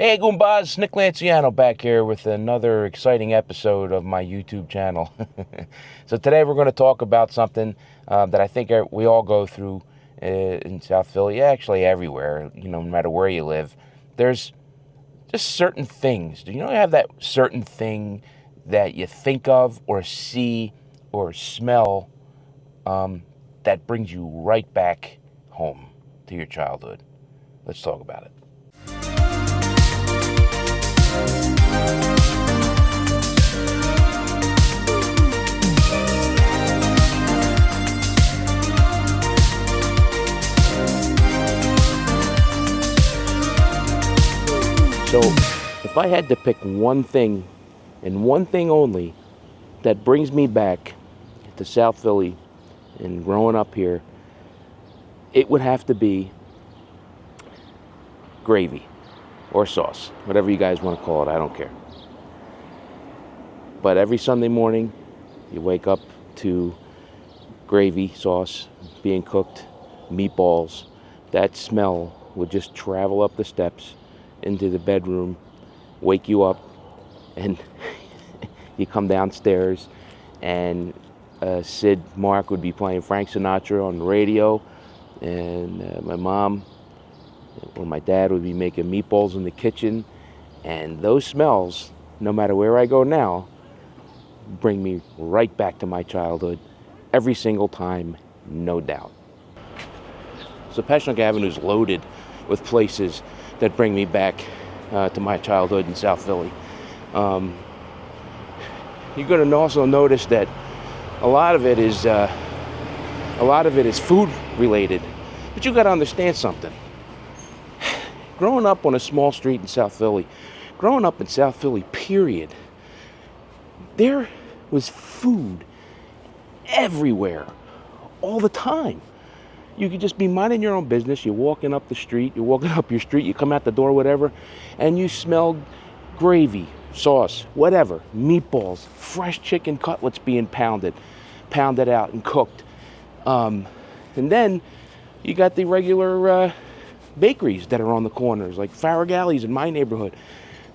Hey Goombas, Nick Lanciano back here with another exciting episode of my YouTube channel. So today we're going to talk about something that I think we all go through in South Philly, actually everywhere, no matter where you live. There's just certain things. Do you have that certain thing that you think of or see or smell that brings you right back home to your childhood? Let's talk about it. So, if I had to pick one thing, and one thing only, that brings me back to South Philly and growing up here, it would have to be gravy or sauce, whatever you guys want to call it, I don't care. But every Sunday morning, you wake up to gravy sauce being cooked, meatballs. That smell would just travel up the steps into the bedroom, wake you up, and you come downstairs and Sid Mark would be playing Frank Sinatra on the radio, and my mom or my dad would be making meatballs in the kitchen, and those smells, no matter where I go now, bring me right back to my childhood every single time, no doubt. So Passyunk Avenue is loaded with places that bring me back to my childhood in South Philly. You're going to also notice that a lot of it is food related, but you got to understand something. Growing up on a small street in South Philly, growing up in South Philly, period, there was food everywhere, all the time. You could just be minding your own business. You're walking up the street, you're walking up your street, you come out the door, whatever, and you smell gravy, sauce, whatever, meatballs, fresh chicken cutlets being pounded out and cooked. And then you got the regular bakeries that are on the corners, like Farragalley's in my neighborhood.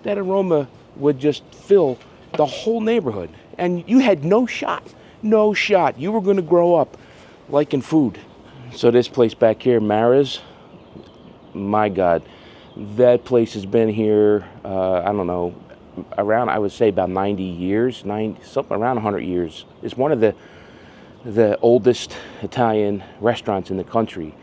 That aroma would just fill the whole neighborhood. And you had no shot. You were going to grow up liking food. So this place back here, Mara's, my God, that place has been here, I don't know, around, I would say about 90 years, something around 100 years. It's one of the oldest Italian restaurants in the country.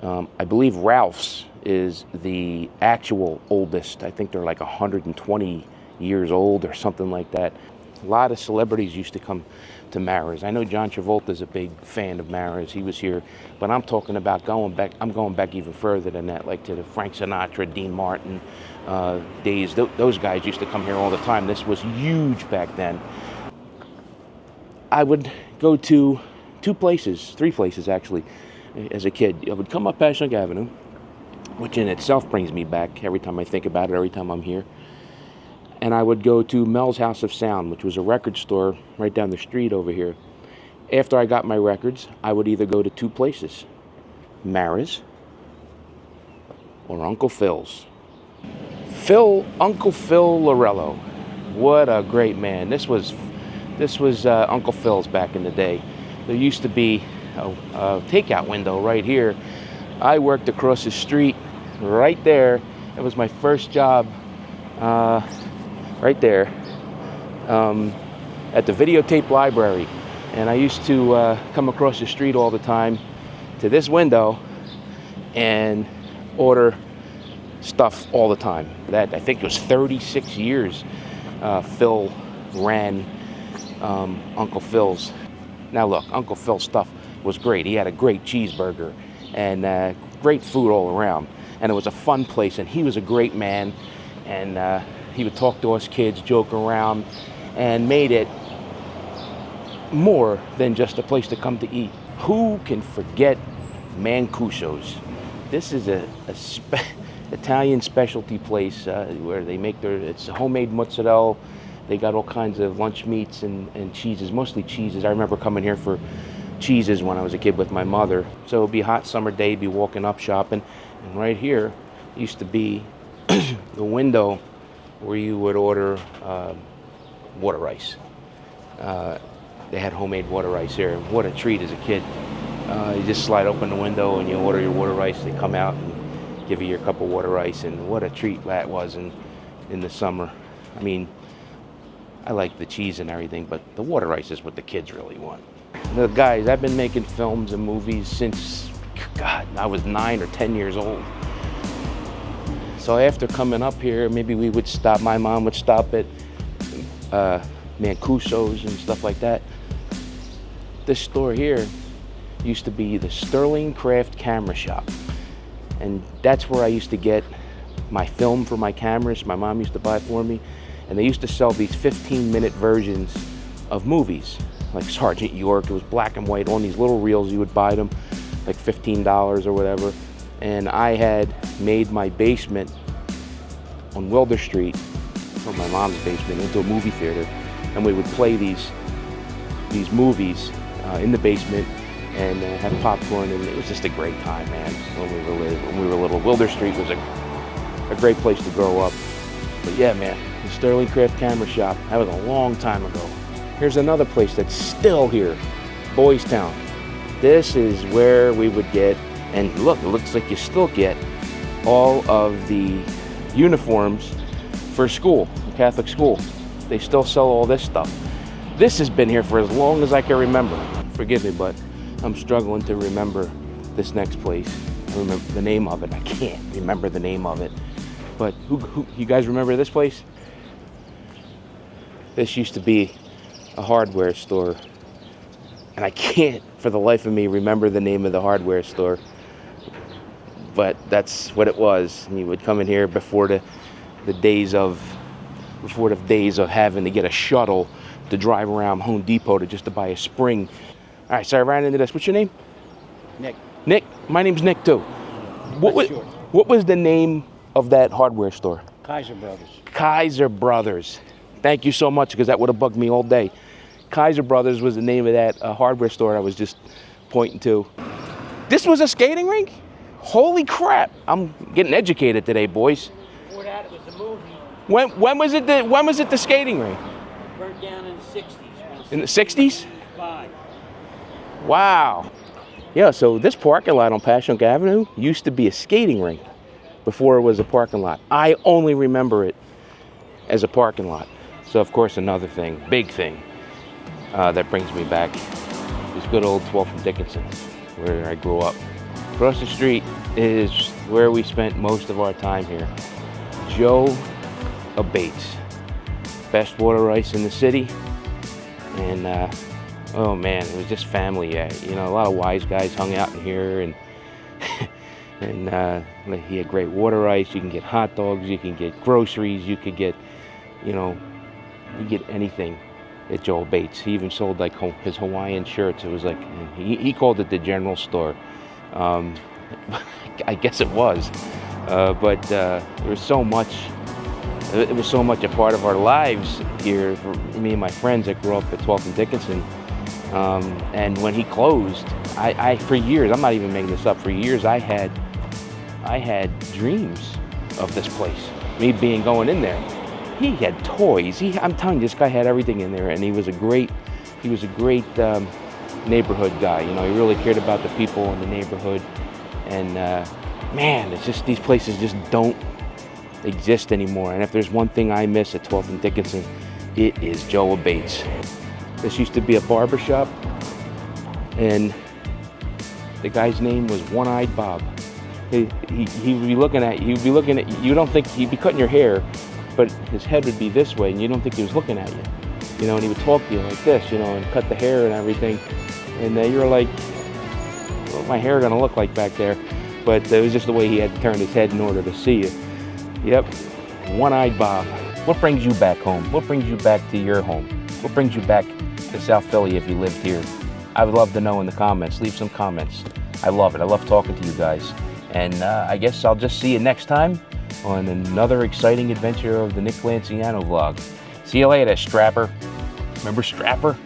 I believe Ralph's is the actual oldest. I think they're like 120 years old or something like that. A lot of celebrities used to come to Mara's. I know John Travolta's a big fan of Mara's. He was here, but I'm talking about going back. I'm going back even further than that, like to the Frank Sinatra, Dean Martin days. Those guys used to come here all the time. This was huge back then. I would go to three places actually, as a kid. I would come up Passyunk Avenue, which in itself brings me back every time I think about it, every time I'm here. And I would go to Mel's House of Sound, which was a record store right down the street over here. After I got my records, I would either go to two places, Mara's or Uncle Phil's. Uncle Phil Lorello, what a great man. This was Uncle Phil's back in the day. There used to be a takeout window right here. I worked across the street right there. It was my first job right there at the videotape library. And I used to come across the street all the time to this window and order stuff all the time. That, I think it was 36 years Phil ran Uncle Phil's. Now look, Uncle Phil's stuff was great. He had a great cheeseburger and great food all around. And it was a fun place, and he was a great man. And he would talk to us kids, joke around, and made it more than just a place to come to eat. Who can forget Mancuso's? This is a Italian specialty place where they make it's homemade mozzarella. They got all kinds of lunch meats and cheeses, mostly cheeses. I remember coming here for cheeses when I was a kid with my mother. So it'd be a hot summer day, be walking up shopping, and right here used to be the window where you would order water ice. They had homemade water ice here. What a treat as a kid. You just slide open the window and you order your water ice. They come out and give you your cup of water ice, and what a treat that was in the summer. I mean, I like the cheese and everything, but the water ice is what the kids really want. The guys, I've been making films and movies since, God, I was 9 or 10 years old. So after coming up here, maybe we would stop, my mom would stop at Mancuso's and stuff like that. This store here used to be the Sterling Craft Camera Shop. And that's where I used to get my film for my cameras. My mom used to buy for me. And they used to sell these 15-minute versions of movies, like Sergeant York. It was black and white on these little reels. You would buy them like $15 or whatever. And I had made my basement on Wilder Street, or my mom's basement, into a movie theater. And we would play these movies in the basement and have popcorn, and it was just a great time, man, when we were little. Wilder Street was a great place to grow up. But yeah, man, the Sterling Craft Camera Shop, that was a long time ago. Here's another place that's still here, Boys Town. This is where we would get, and look, it looks like you still get all of the uniforms for school, Catholic school. They still sell all this stuff. This has been here for as long as I can remember. Forgive me, but I'm struggling to remember this next place. I remember the name of it. I can't remember the name of it. But who you guys remember this place? This used to be a hardware store. And I can't, for the life of me, remember the name of the hardware store. But that's what it was. And you would come in here before the days of having to get a shuttle to drive around Home Depot to buy a spring. All right, so I ran into this. What's your name? Nick. Nick. My name's Nick too. What was the name of that hardware store? Kaiser Brothers. Kaiser Brothers. Thank you so much, because that would have bugged me all day. Kaiser Brothers was the name of that hardware store I was just pointing to. This was a skating rink? Holy crap! I'm getting educated today, boys. Before that, it was the movie. When was it the skating rink? Burnt down in the 60s. In the 60s? 5. Wow. Yeah, so this parking lot on Passyunk Avenue used to be a skating rink before it was a parking lot. I only remember it as a parking lot. So of course, another thing, big thing, that brings me back is good old 12th and Dickinson, where I grew up. Across the street is where we spent most of our time here. Joe Abates, best water ice in the city. And oh man, it was just family. You know, a lot of wise guys hung out in here, and and he had great water ice. You can get hot dogs, you can get groceries, you could get, you know, you get anything at Joe Bates. He even sold like his Hawaiian shirts. It was like, he called it the general store. I guess it was, but there was so much. It was so much a part of our lives here for me and my friends that grew up at 12th and Dickinson. And when he closed, I for years, I'm not even making this up, for years I had dreams of this place. Me going in there. He had toys. I'm telling you, this guy had everything in there, and he was a great neighborhood guy. You know, he really cared about the people in the neighborhood. And man, it's just, these places just don't exist anymore. And if there's one thing I miss at 12th and Dickinson, it is Joe Bates. This used to be a barber shop, and the guy's name was One-Eyed Bob. He would be looking at you. You don't think he'd be cutting your hair, but his head would be this way, and you don't think he was looking at you. You know, and he would talk to you like this, you know, and cut the hair and everything. And you're like, what's my hair gonna look like back there? But it was just the way he had to turn his head in order to see you. Yep, One-Eyed Bob. What brings you back home? What brings you back to your home? What brings you back to South Philly if you lived here? I would love to know in the comments. Leave some comments. I love it. I love talking to you guys. And I guess I'll just see you next time on another exciting adventure of the Nick Lanciano vlog. See you later, Strapper. Remember Strapper?